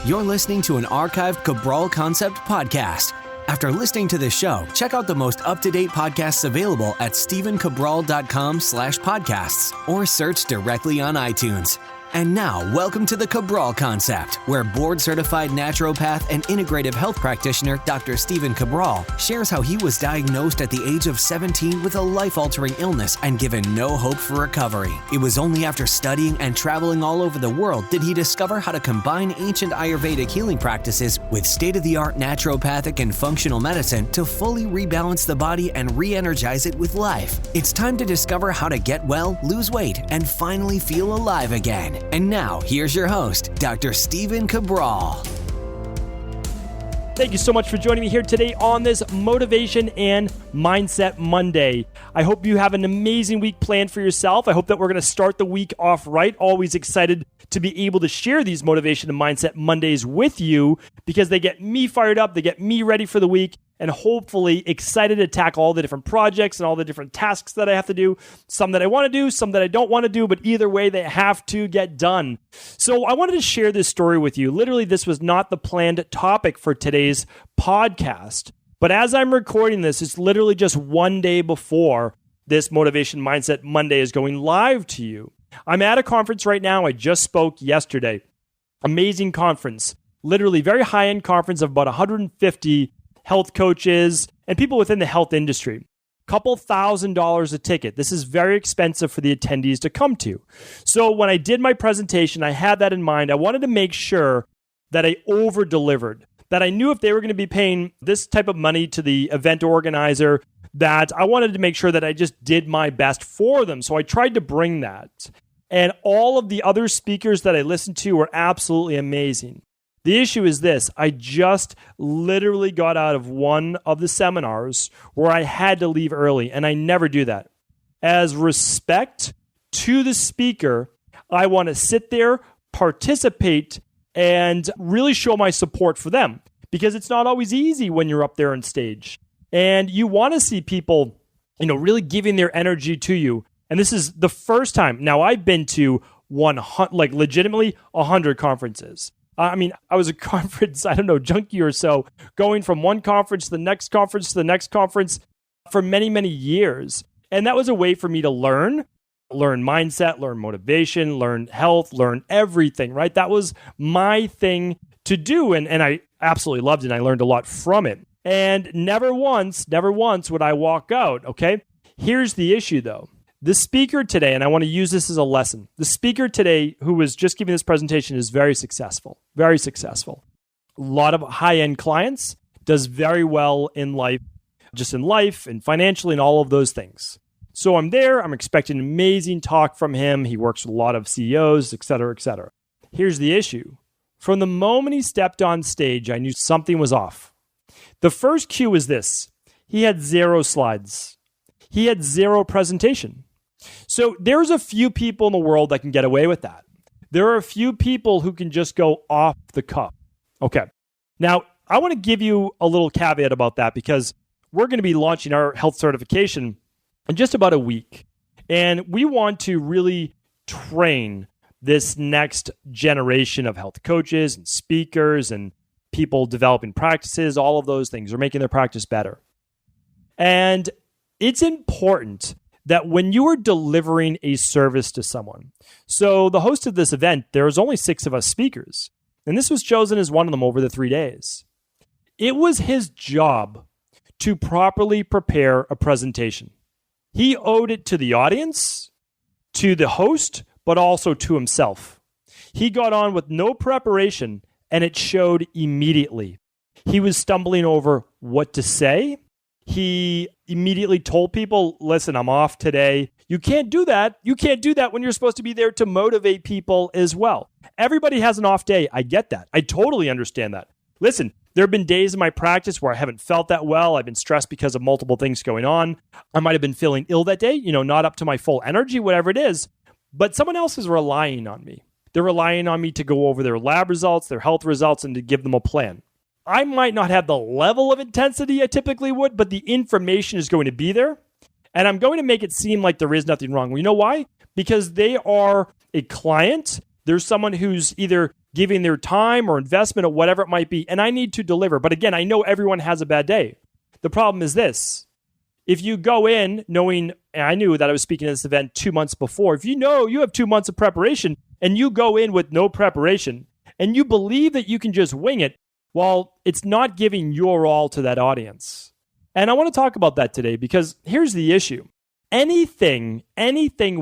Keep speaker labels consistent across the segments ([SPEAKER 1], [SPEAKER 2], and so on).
[SPEAKER 1] You're listening to an archived Cabral Concept podcast. After listening to this show, check out the most up-to-date podcasts available at stephencabral.com/podcasts or search directly on iTunes. And now, welcome to the Cabral Concept, where board-certified naturopath and integrative health practitioner Dr. Stephen Cabral shares how he was diagnosed at the age of 17 with a life-altering illness and given no hope for recovery. It was only after studying and traveling all over the world did he discover how to combine ancient Ayurvedic healing practices with state-of-the-art naturopathic and functional medicine to fully rebalance the body and re-energize it with life. It's time to discover how to get well, lose weight, and finally feel alive again. And now, here's your host, Dr. Stephen Cabral.
[SPEAKER 2] Thank you so much for joining me here today on this Motivation and Mindset Monday. I hope you have an amazing week planned for yourself. I hope that we're going to start the week off right. Always excited to be able to share these Motivation and Mindset Mondays with you because they get me fired up, they get me ready for the week, and hopefully excited to tackle all the different projects and all the different tasks that I have to do. Some that I want to do, some that I don't want to do, but either way, they have to get done. So I wanted to share this story with you. Literally, this was not the planned topic for today's podcast. But as I'm recording this, it's literally just one day before this Motivation Mindset Monday is going live to you. I'm at a conference right now. I just spoke yesterday. Amazing conference. Literally very high-end conference of about 150 health coaches and people within the health industry. Couple $1,000s a ticket. This is very expensive for the attendees to come to. So when I did my presentation, I had that in mind. I wanted to make sure that I over-delivered, that I knew if they were going to be paying this type of money to the event organizer, that I wanted to make sure that I just did my best for them. So I tried to bring that. And all of the other speakers that I listened to were absolutely amazing. The issue is this: I just literally got out of one of the seminars where I had to leave early, and I never do that. As respect to the speaker, I want to sit there, participate, and really show my support for them, because it's not always easy when you're up there on stage. And you want to see people, really giving their energy to you. And this is the first time. Now, I've been to 100 conferences. I was a conference, junkie or so, going from one conference to the next conference to the next conference for many, many years. And that was a way for me to learn mindset, learn motivation, learn health, learn everything, right? That was my thing to do. And I absolutely loved it. And I learned a lot from it. And never once would I walk out, okay? Here's the issue, though. The speaker today, and I want to use this as a lesson, the speaker today who was just giving this presentation is very successful, very successful. A lot of high-end clients, does very well in life, just in life and financially and all of those things. So I'm there. I'm expecting an amazing talk from him. He works with a lot of CEOs, et cetera, et cetera. Here's the issue. From the moment he stepped on stage, I knew something was off. The first cue was this: he had 0 slides. He had 0 presentation. So there's a few people in the world that can get away with that. There are a few people who can just go off the cuff. Okay. Now, I want to give you a little caveat about that, because we're going to be launching our health certification in just about a week. And we want to really train this next generation of health coaches and speakers and people developing practices, all of those things, or making their practice better. And it's important that when you are delivering a service to someone, so the host of this event, there was only 6 of us speakers, and this was chosen as one of them over the 3 days. It was his job to properly prepare a presentation. He owed it to the audience, to the host, but also to himself. He got on with no preparation, and it showed immediately. He was stumbling over what to say. He immediately told people, listen, I'm off today. You can't do that. You can't do that when you're supposed to be there to motivate people as well. Everybody has an off day. I get that. I totally understand that. Listen, there have been days in my practice where I haven't felt that well. I've been stressed because of multiple things going on. I might have been feeling ill that day, not up to my full energy, whatever it is. But someone else is relying on me. They're relying on me to go over their lab results, their health results, and to give them a plan. I might not have the level of intensity I typically would, but the information is going to be there. And I'm going to make it seem like there is nothing wrong. Well, you know why? Because they are a client. There's someone who's either giving their time or investment or whatever it might be, and I need to deliver. But again, I know everyone has a bad day. The problem is this. If you go in knowing, and I knew that I was speaking at this event 2 months before, if you know you have 2 months of preparation and you go in with no preparation and you believe that you can just wing it, well, it's not giving your all to that audience. And I want to talk about that today because here's the issue. Anything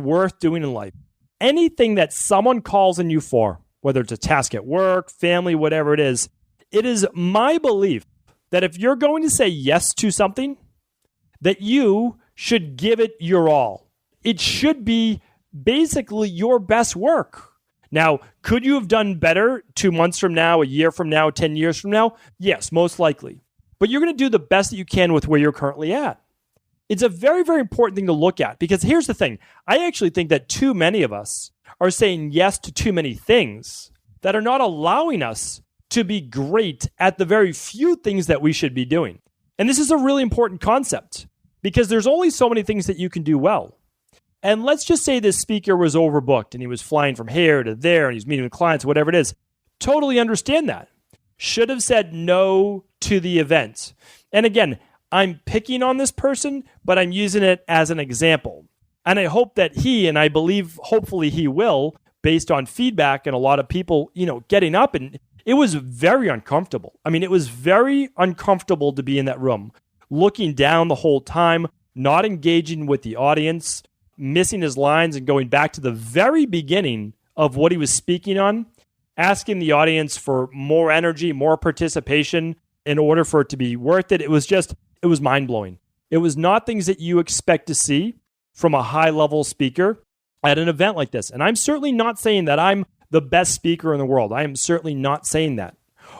[SPEAKER 2] worth doing in life, anything that someone calls on you for, whether it's a task at work, family, whatever it is my belief that if you're going to say yes to something, that you should give it your all. It should be basically your best work. Now, could you have done better 2 months from now, a year from now, 10 years from now? Yes, most likely. But you're going to do the best that you can with where you're currently at. It's a very, very important thing to look at because here's the thing. I actually think that too many of us are saying yes to too many things that are not allowing us to be great at the very few things that we should be doing. And this is a really important concept because there's only so many things that you can do well. And let's just say this speaker was overbooked and he was flying from here to there and he's meeting with clients, whatever it is. Totally understand that. Should have said no to the event. And again, I'm picking on this person, but I'm using it as an example. And I hope that he, and I believe hopefully he will, based on feedback and a lot of people, getting up, and it was very uncomfortable. I mean, it was very uncomfortable to be in that room, looking down the whole time, not engaging with the audience, missing his lines and going back to the very beginning of what he was speaking on, asking the audience for more energy, more participation in order for it to be worth it. It was mind-blowing. It was not things that you expect to see from a high-level speaker at an event like this. And I'm certainly not saying that I'm the best speaker in the world. I am certainly not saying that.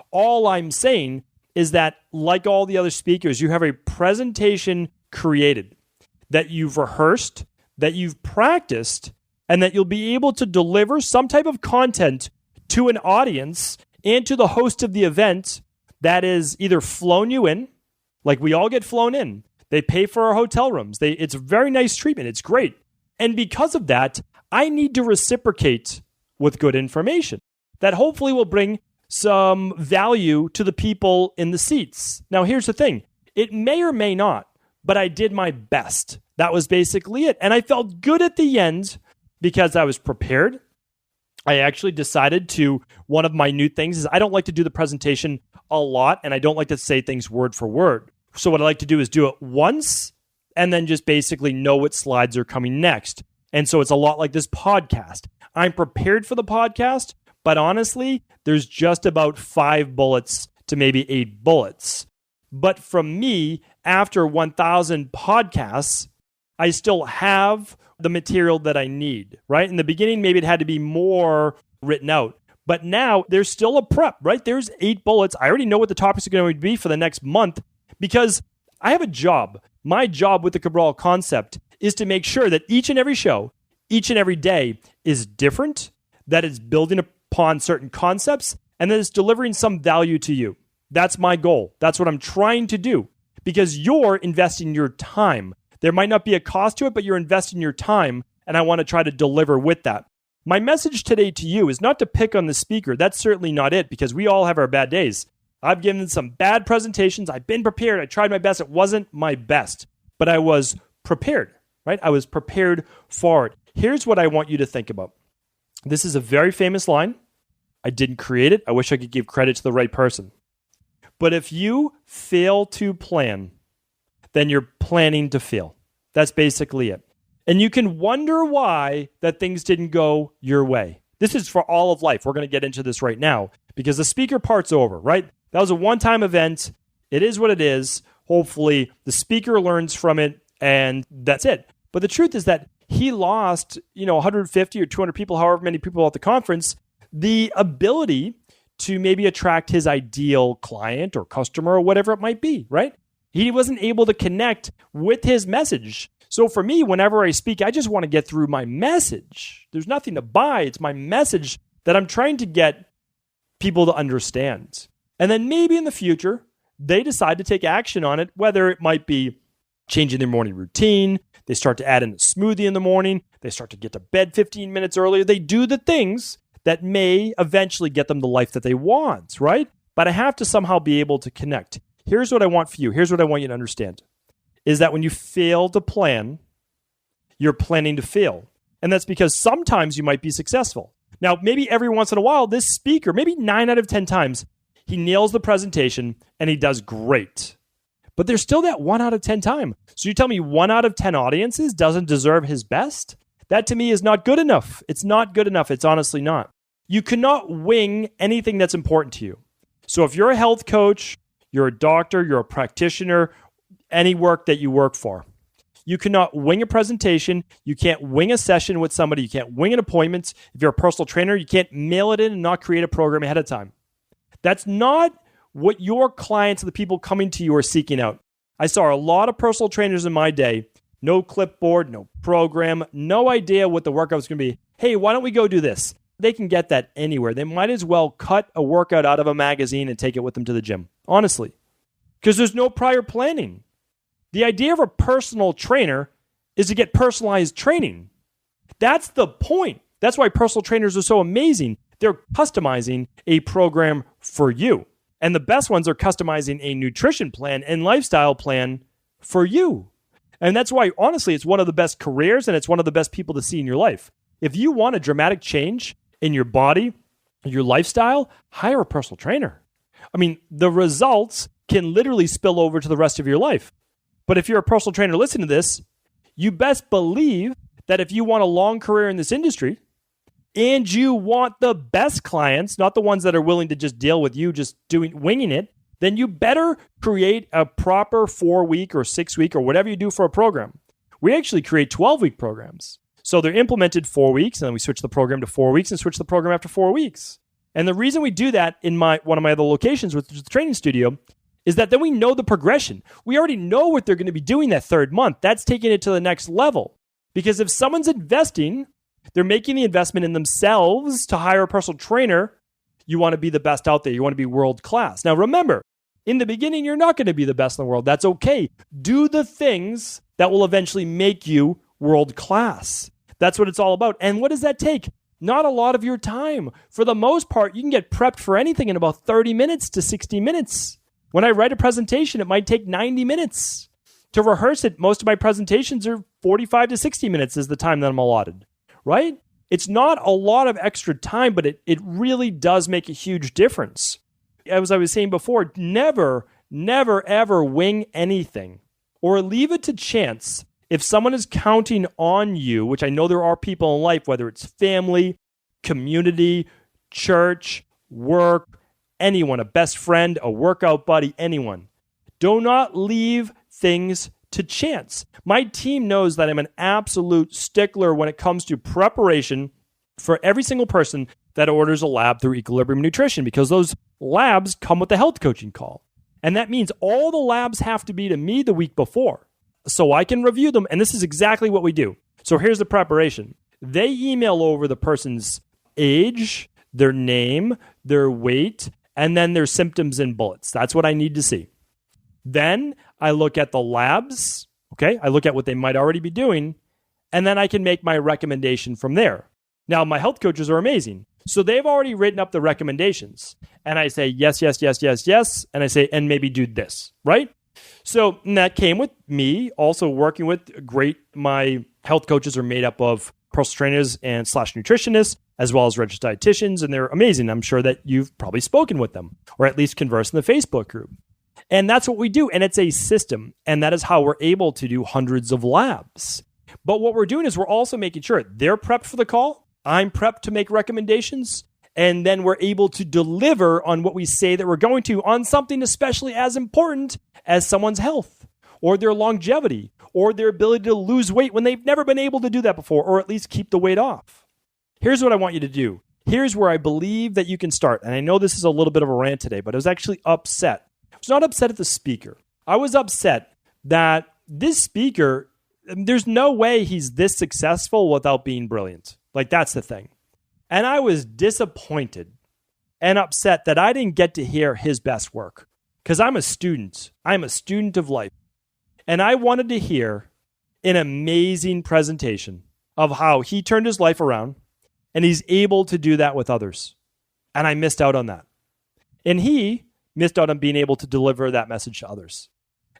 [SPEAKER 2] All I'm saying is that, like all the other speakers, you have a presentation created that you've rehearsed, that you've practiced, and that you'll be able to deliver some type of content to an audience and to the host of the event that is either flown you in, like we all get flown in. They pay for our hotel rooms. It's very nice treatment. It's great. And because of that, I need to reciprocate with good information that hopefully will bring some value to the people in the seats. Now, here's the thing. It may or may not, but I did my best. That was basically it. And I felt good at the end because I was prepared. I actually decided one of my new things is I don't like to do the presentation a lot, and I don't like to say things word for word. So what I like to do is do it once and then just basically know what slides are coming next. And so it's a lot like this podcast. I'm prepared for the podcast, but honestly, there's just about 5 bullets to maybe 8 bullets. But from me, after 1,000 podcasts, I still have the material that I need, right? In the beginning, maybe it had to be more written out. But now there's still a prep, right? There's 8 bullets. I already know what the topics are going to be for the next month because I have a job. My job with the Cabral concept is to make sure that each and every show, each and every day is different, that it's building upon certain concepts, and that it's delivering some value to you. That's my goal. That's what I'm trying to do because you're investing your time. There might not be a cost to it, but you're investing your time, and I want to try to deliver with that. My message today to you is not to pick on the speaker. That's certainly not it because we all have our bad days. I've given some bad presentations. I've been prepared. I tried my best. It wasn't my best, but I was prepared, right? I was prepared for it. Here's what I want you to think about. This is a very famous line. I didn't create it. I wish I could give credit to the right person. But if you fail to plan, then you're planning to fail. That's basically it. And you can wonder why that things didn't go your way. This is for all of life. We're going to get into this right now because the speaker part's over, right? That was a one-time event. It is what it is. Hopefully, the speaker learns from it, and that's it. But the truth is that he lost, 150 or 200 people, however many people at the conference, the ability to maybe attract his ideal client or customer or whatever it might be, right? He wasn't able to connect with his message. So for me, whenever I speak, I just want to get through my message. There's nothing to buy. It's my message that I'm trying to get people to understand. And then maybe in the future, they decide to take action on it, whether it might be changing their morning routine. They start to add in a smoothie in the morning. They start to get to bed 15 minutes earlier. They do the things that may eventually get them the life that they want, right? But I have to somehow be able to connect. Here's what I want for you. Here's what I want you to understand, is that when you fail to plan, you're planning to fail. And that's because sometimes you might be successful. Now, maybe every once in a while, this speaker, maybe 9 out of 10 times, he nails the presentation and he does great. But there's still that 1 out of 10 time. So you tell me 1 out of 10 audiences doesn't deserve his best? That to me is not good enough. It's not good enough. It's honestly not. You cannot wing anything that's important to you. So if you're a health coach, you're a doctor, you're a practitioner, any work that you work for, you cannot wing a presentation. You can't wing a session with somebody. You can't wing an appointment. If you're a personal trainer, you can't mail it in and not create a program ahead of time. That's not what your clients, the people coming to you, are seeking out. I saw a lot of personal trainers in my day, no clipboard, no program, no idea what the workout was going to be. Hey, why don't we go do this? They can get that anywhere. They might as well cut a workout out of a magazine and take it with them to the gym, honestly, because there's no prior planning. The idea of a personal trainer is to get personalized training. That's the point. That's why personal trainers are so amazing. They're customizing a program for you. And the best ones are customizing a nutrition plan and lifestyle plan for you. And that's why, honestly, it's one of the best careers and it's one of the best people to see in your life. If you want a dramatic change in your body, your lifestyle, hire a personal trainer. I mean, the results can literally spill over to the rest of your life. But if you're a personal trainer listening to this, you best believe that if you want a long career in this industry and you want the best clients, not the ones that are willing to just deal with you just winging it, then you better create a proper 4-week or 6-week or whatever you do for a program. We actually create 12-week programs. So they're implemented 4 weeks, and then we switch the program to 4 weeks and switch the program after 4 weeks. And the reason we do that in one of my other locations, which is the training studio, is that then we know the progression. We already know what they're going to be doing that 3rd month. That's taking it to the next level. Because if someone's investing, they're making the investment in themselves to hire a personal trainer. You want to be the best out there. You want to be world class. Now remember, in the beginning, you're not going to be the best in the world. That's okay. Do the things that will eventually make you world class. That's what it's all about. And what does that take? Not a lot of your time. For the most part, you can get prepped for anything in about 30 minutes to 60 minutes. When I write a presentation, it might take 90 minutes. To rehearse it, most of my presentations are 45 to 60 minutes is the time that I'm allotted, right? It's not a lot of extra time, but it really does make a huge difference. As I was saying before, never, ever wing anything or leave it to chance. If someone is counting on you, which I know there are people in life, whether it's family, community, church, work, anyone, a best friend, a workout buddy, anyone. Do not leave things to chance. My team knows that I'm an absolute stickler when it comes to preparation for every single person that orders a lab through Equilibrium Nutrition, because those labs come with a health coaching call. And that means all the labs have to be to me the week before so I can review them. And this is exactly what we do. So here's the preparation. They email over the person's age, their name, their weight, and then their symptoms and bullets. That's what I need to see. Then I look at the labs, okay? I look at what they might already be doing, and then I can make my recommendation from there. Now, my health coaches are amazing. So they've already written up the recommendations. And I say, yes. And I say, and maybe do this, right? So that came with me also working with my health coaches are made up of personal trainers and / nutritionists, as well as registered dietitians, and they're amazing. I'm sure that you've probably spoken with them or at least conversed in the Facebook group. And that's what we do. And it's a system. And that is how we're able to do hundreds of labs. But what we're doing is we're also making sure they're prepped for the call. I'm prepped to make recommendations. And then we're able to deliver on what we say that we're going to on something especially as important as someone's health or their longevity or their ability to lose weight when they've never been able to do that before, or at least keep the weight off. Here's what I want you to do. Here's where I believe that you can start. And I know this is a little bit of a rant today, but I was actually upset. I was not upset at the speaker. I was upset that this speaker, there's no way he's this successful without being brilliant. Like, that's the thing. And I was disappointed and upset that I didn't get to hear his best work, because I'm a student. I'm a student of life. And I wanted to hear an amazing presentation of how he turned his life around And he's able to do that with others. And I missed out on that. And he missed out on being able to deliver that message to others.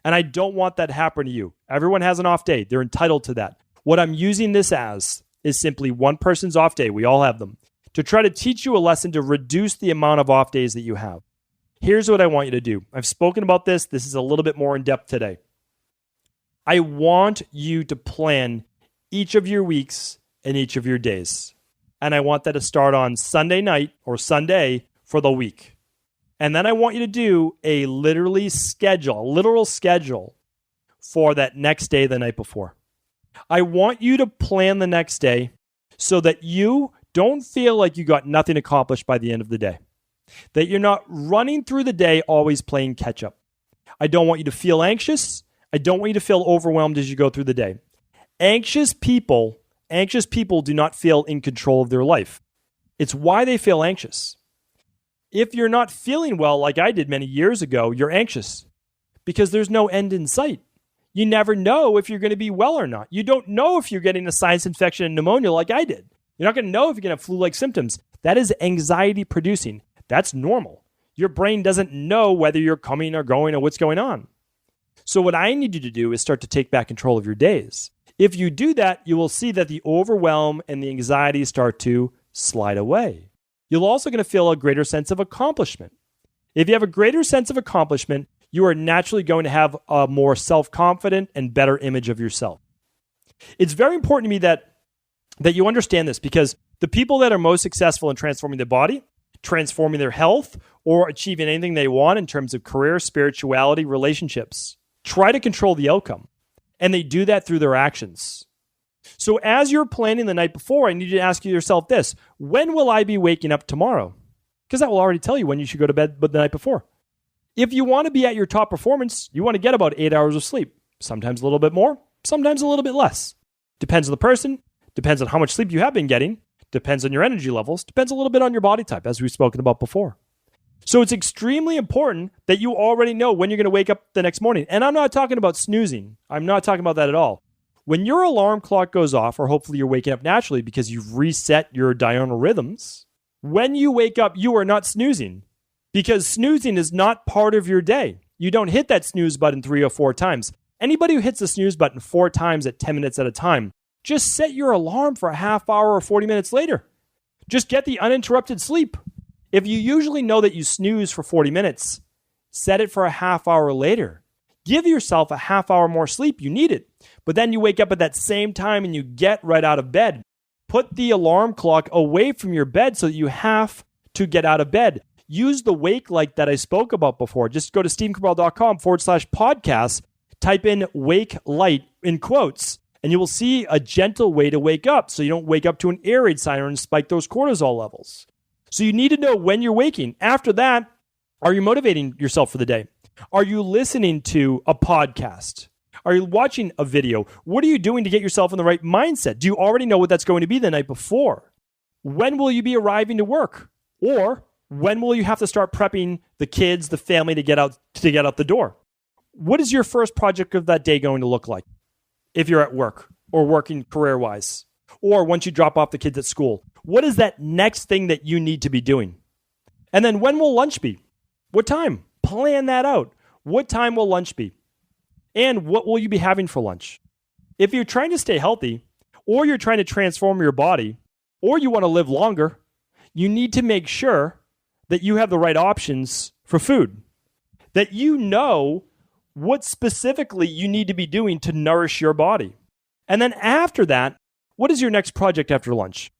[SPEAKER 2] And I don't want that to happen to you. Everyone has an off day. They're entitled to that. What I'm using this as is simply one person's off day. We all have them. To try to teach you a lesson to reduce the amount of off days that you have. Here's what I want you to do. I've spoken about this. This is a little bit more in depth today. I want you to plan each of your weeks and each of your days. And I want that to start on Sunday night or Sunday for the week. And then I want you to do a literal schedule for that next day the night before. I want you to plan the next day so that you don't feel like you got nothing accomplished by the end of the day. That you're not running through the day always playing catch up. I don't want you to feel anxious. I don't want you to feel overwhelmed as you go through the day. Anxious people do not feel in control of their life. It's why they feel anxious. If you're not feeling well like I did many years ago, you're anxious because there's no end in sight. You never know if you're going to be well or not. You don't know if you're getting a sinus infection and pneumonia like I did. You're not going to know if you're going to have flu-like symptoms. That is anxiety producing. That's normal. Your brain doesn't know whether you're coming or going or what's going on. So what I need you to do is start to take back control of your days. If you do that, you will see that the overwhelm and the anxiety start to slide away. You're also going to feel a greater sense of accomplishment. If you have a greater sense of accomplishment, you are naturally going to have a more self-confident and better image of yourself. It's very important to me that you understand this because the people that are most successful in transforming their body, transforming their health, or achieving anything they want in terms of career, spirituality, relationships, try to control the outcome. And they do that through their actions. So as you're planning the night before, I need you to ask yourself this: when will I be waking up tomorrow? Because that will already tell you when you should go to bed the night before. If you want to be at your top performance, you want to get about 8 hours of sleep. Sometimes a little bit more, sometimes a little bit less. Depends on the person, depends on how much sleep you have been getting, depends on your energy levels, depends a little bit on your body type, as we've spoken about before. So it's extremely important that you already know when you're going to wake up the next morning. And I'm not talking about snoozing. I'm not talking about that at all. When your alarm clock goes off, or hopefully you're waking up naturally because you've reset your diurnal rhythms, when you wake up, you are not snoozing because snoozing is not part of your day. You don't hit that snooze button 3 or 4 times. Anybody who hits the snooze button 4 times at 10 minutes at a time, just set your alarm for a half hour or 40 minutes later. Just get the uninterrupted sleep. If you usually know that you snooze for 40 minutes, set it for a half hour later. Give yourself a half hour more sleep. You need it. But then you wake up at that same time and you get right out of bed. Put the alarm clock away from your bed so that you have to get out of bed. Use the wake light that I spoke about before. Just go to stephencabral.com/podcast, type in wake light in quotes, and you will see a gentle way to wake up so you don't wake up to an air raid siren and spike those cortisol levels. So you need to know when you're waking. After that, are you motivating yourself for the day? Are you listening to a podcast? Are you watching a video? What are you doing to get yourself in the right mindset? Do you already know what that's going to be the night before? When will you be arriving to work? Or when will you have to start prepping the kids, the family to get out the door? What is your first project of that day going to look like? If you're at work or working career-wise, or once you drop off the kids at school, what is that next thing that you need to be doing? And then when will lunch be? What time? Plan that out. What time will lunch be? And what will you be having for lunch? If you're trying to stay healthy, or you're trying to transform your body, or you want to live longer, you need to make sure that you have the right options for food. That you know what specifically you need to be doing to nourish your body. And then after that, what is your next project after lunch?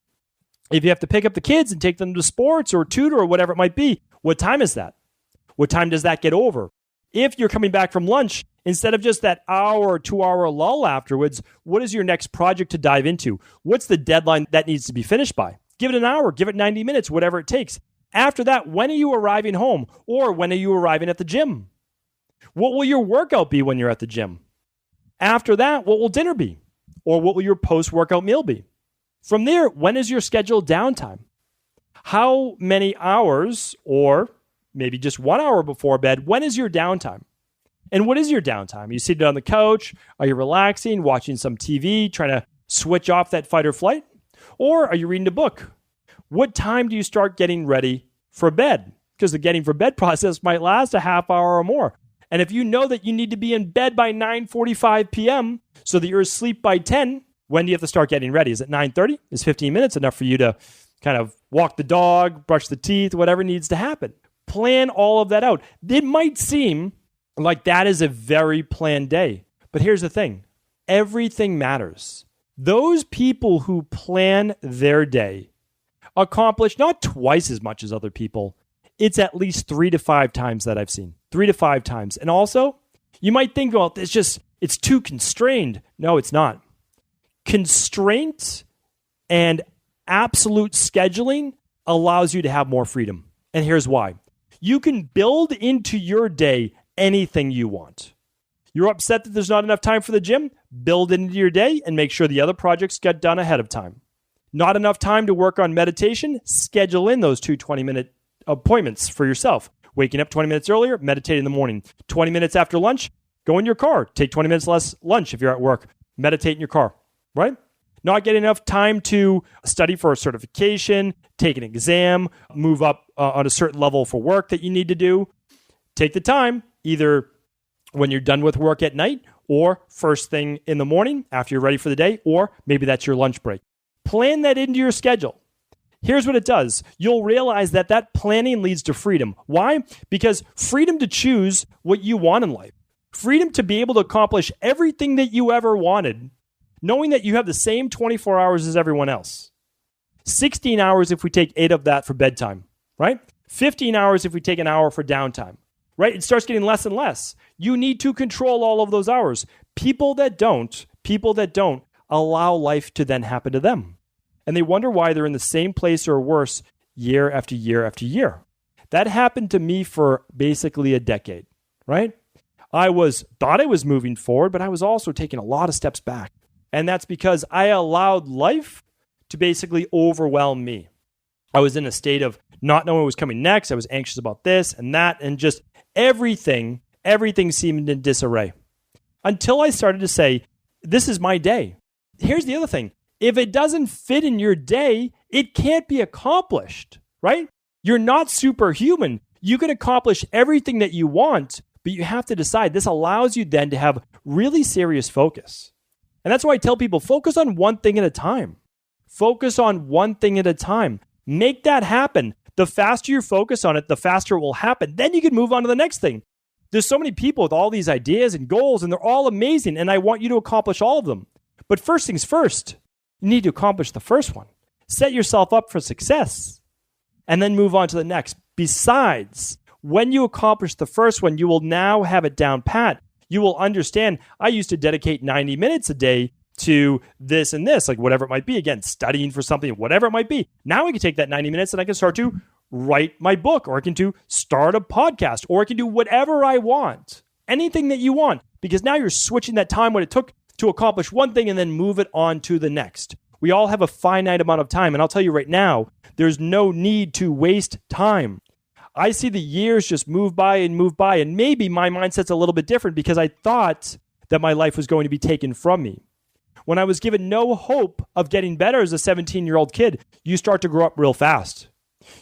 [SPEAKER 2] If you have to pick up the kids and take them to sports or tutor or whatever it might be, what time is that? What time does that get over? If you're coming back from lunch, instead of just that hour or 2 hour lull afterwards, what is your next project to dive into? What's the deadline that needs to be finished by? Give it an hour, give it 90 minutes, whatever it takes. After that, when are you arriving home? Or when are you arriving at the gym? What will your workout be when you're at the gym? After that, what will dinner be? Or what will your post-workout meal be? From there, when is your scheduled downtime? How many hours, or maybe just 1 hour before bed, when is your downtime? And what is your downtime? Are you sitting on the couch? Are you relaxing, watching some TV, trying to switch off that fight or flight? Or are you reading a book? What time do you start getting ready for bed? Because the getting for bed process might last a half hour or more. And if you know that you need to be in bed by 9:45 p.m. so that you're asleep by 10, when do you have to start getting ready? Is it 9:30? Is 15 minutes enough for you to kind of walk the dog, brush the teeth, whatever needs to happen? Plan all of that out. It might seem like that is a very planned day. But here's the thing. Everything matters. Those people who plan their day accomplish not twice as much as other people. It's at least 3 to 5 times that I've seen. 3 to 5 times. And also, you might think, well, it's too constrained. No, it's not. Constraint and absolute scheduling allows you to have more freedom. And here's why. You can build into your day anything you want. You're upset that there's not enough time for the gym? Build it into your day and make sure the other projects get done ahead of time. Not enough time to work on meditation? Schedule in those 2 20-minute appointments for yourself. Waking up 20 minutes earlier, meditate in the morning. 20 minutes after lunch, go in your car. Take 20 minutes less lunch if you're at work. Meditate in your car, right? Not getting enough time to study for a certification, take an exam, move up on a certain level for work that you need to do. Take the time, either when you're done with work at night or first thing in the morning after you're ready for the day, or maybe that's your lunch break. Plan that into your schedule. Here's what it does. You'll realize that planning leads to freedom. Why? Because freedom to choose what you want in life. Freedom to be able to accomplish everything that you ever wanted, knowing that you have the same 24 hours as everyone else. 16 hours if we take 8 of that for bedtime, right? 15 hours if we take an hour for downtime, right? It starts getting less and less. You need to control all of those hours. People that don't allow life to then happen to them. And they wonder why they're in the same place or worse year after year after year. That happened to me for basically a decade, right? I thought I was moving forward, but I was also taking a lot of steps back. And that's because I allowed life to basically overwhelm me. I was in a state of not knowing what was coming next. I was anxious about this and that, and just everything seemed in disarray. Until I started to say, this is my day. Here's the other thing. If it doesn't fit in your day, it can't be accomplished, right? You're not superhuman. You can accomplish everything that you want, but you have to decide. This allows you then to have really serious focus. And that's why I tell people, focus on one thing at a time. Focus on one thing at a time. Make that happen. The faster you focus on it, the faster it will happen. Then you can move on to the next thing. There's so many people with all these ideas and goals, and they're all amazing, and I want you to accomplish all of them. But first things first, you need to accomplish the first one. Set yourself up for success, and then move on to the next. Besides, when you accomplish the first one, you will now have it down pat. You will understand, I used to dedicate 90 minutes a day to this and this, like whatever it might be. Again, studying for something, whatever it might be. Now I can take that 90 minutes and I can start to write my book, or I can start a podcast, or I can do whatever I want. Anything that you want, because now you're switching that time, what it took to accomplish one thing, and then move it on to the next. We all have a finite amount of time, and I'll tell you right now, there's no need to waste time. I see the years just move by, and maybe my mindset's a little bit different because I thought that my life was going to be taken from me. When I was given no hope of getting better as a 17-year-old kid, you start to grow up real fast.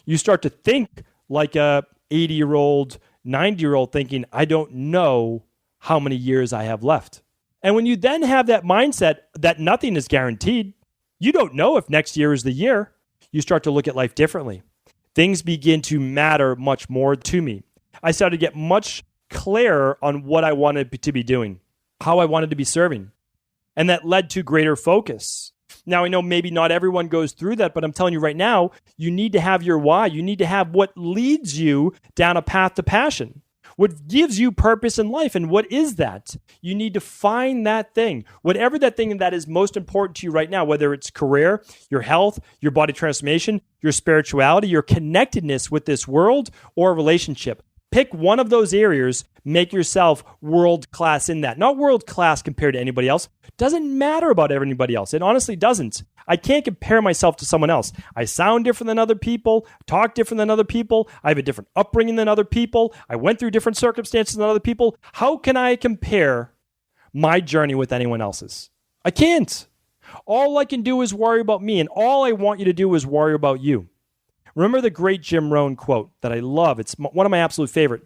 [SPEAKER 2] You start to think like a 80-year-old, 90-year-old thinking, I don't know how many years I have left. And when you then have that mindset that nothing is guaranteed, you don't know if next year is the year, you start to look at life differently. Things begin to matter much more to me. I started to get much clearer on what I wanted to be doing, how I wanted to be serving. And that led to greater focus. Now, I know maybe not everyone goes through that, but I'm telling you right now, you need to have your why. You need to have what leads you down a path to passion. What gives you purpose in life, and what is that? You need to find that thing. Whatever that thing that is most important to you right now, whether it's career, your health, your body transformation, your spirituality, your connectedness with this world, or a relationship. Pick one of those areas, make yourself world-class in that. Not world-class compared to anybody else. Doesn't matter about anybody else. It honestly doesn't. I can't compare myself to someone else. I sound different than other people, talk different than other people. I have a different upbringing than other people. I went through different circumstances than other people. How can I compare my journey with anyone else's? I can't. All I can do is worry about me, and all I want you to do is worry about you. Remember the great Jim Rohn quote that I love. It's one of my absolute favorite.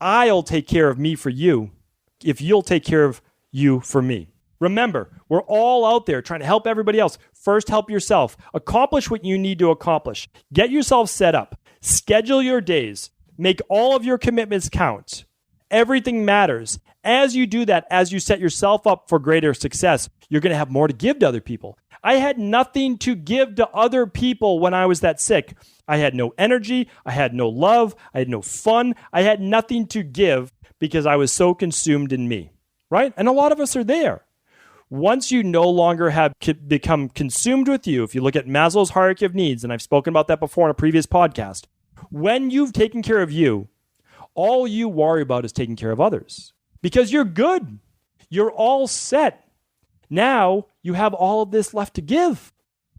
[SPEAKER 2] I'll take care of me for you if you'll take care of you for me. Remember, we're all out there trying to help everybody else. First, help yourself. Accomplish what you need to accomplish. Get yourself set up. Schedule your days. Make all of your commitments count. Everything matters. As you do that, as you set yourself up for greater success, you're going to have more to give to other people. I had nothing to give to other people when I was that sick. I had no energy. I had no love. I had no fun. I had nothing to give because I was so consumed in me, right? And a lot of us are there. Once you no longer have become consumed with you, if you look at Maslow's hierarchy of needs, and I've spoken about that before in a previous podcast, when you've taken care of you, all you worry about is taking care of others because you're good. You're all set. Now you have all of this left to give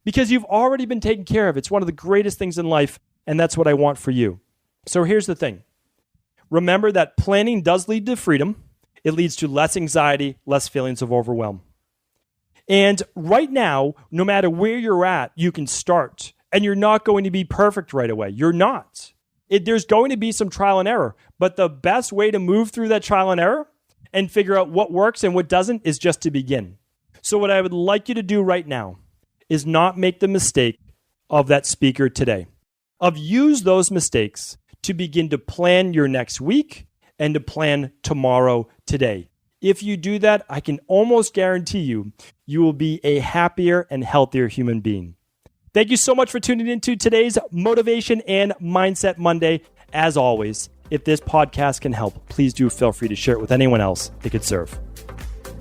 [SPEAKER 2] because you've already been taken care of. It's one of the greatest things in life, and that's what I want for you. So here's the thing. Remember that planning does lead to freedom. It leads to less anxiety, less feelings of overwhelm. And right now, no matter where you're at, you can start. And you're not going to be perfect right away. You're not. There's going to be some trial and error. But the best way to move through that trial and error and figure out what works and what doesn't is just to begin. So what I would like you to do right now is not make the mistake of that speaker today. Use those mistakes to begin to plan your next week and to plan tomorrow today. If you do that, I can almost guarantee you will be a happier and healthier human being. Thank you so much for tuning into today's Motivation and Mindset Monday. As always, if this podcast can help, please do feel free to share it with anyone else it could serve.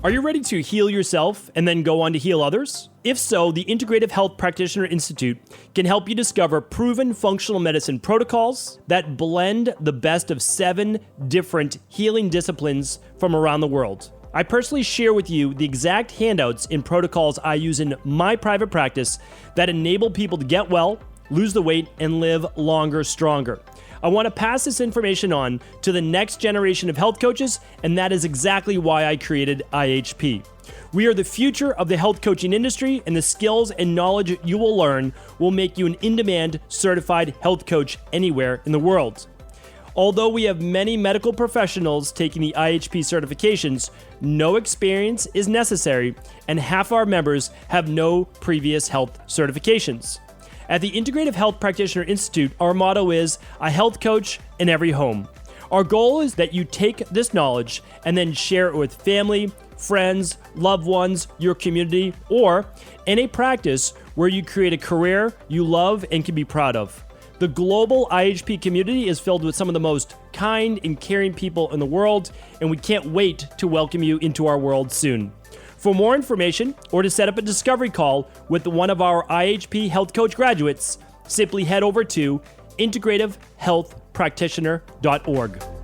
[SPEAKER 2] Are you ready to heal yourself and then go on to heal others? If so, the Integrative Health Practitioner Institute can help you discover proven functional medicine protocols that blend the best of 7 different healing disciplines from around the world. I personally share with you the exact handouts and protocols I use in my private practice that enable people to get well, lose the weight, and live longer, stronger. I want to pass this information on to the next generation of health coaches, and that is exactly why I created IHP. We are the future of the health coaching industry, and the skills and knowledge you will learn will make you an in-demand certified health coach anywhere in the world. Although we have many medical professionals taking the IHP certifications, no experience is necessary, and half our members have no previous health certifications. At the Integrative Health Practitioner Institute, our motto is a health coach in every home. Our goal is that you take this knowledge and then share it with family, friends, loved ones, your community, or in a practice where you create a career you love and can be proud of. The global IHP community is filled with some of the most kind and caring people in the world, and we can't wait to welcome you into our world soon. For more information or to set up a discovery call with one of our IHP Health Coach graduates, simply head over to integrativehealthpractitioner.org.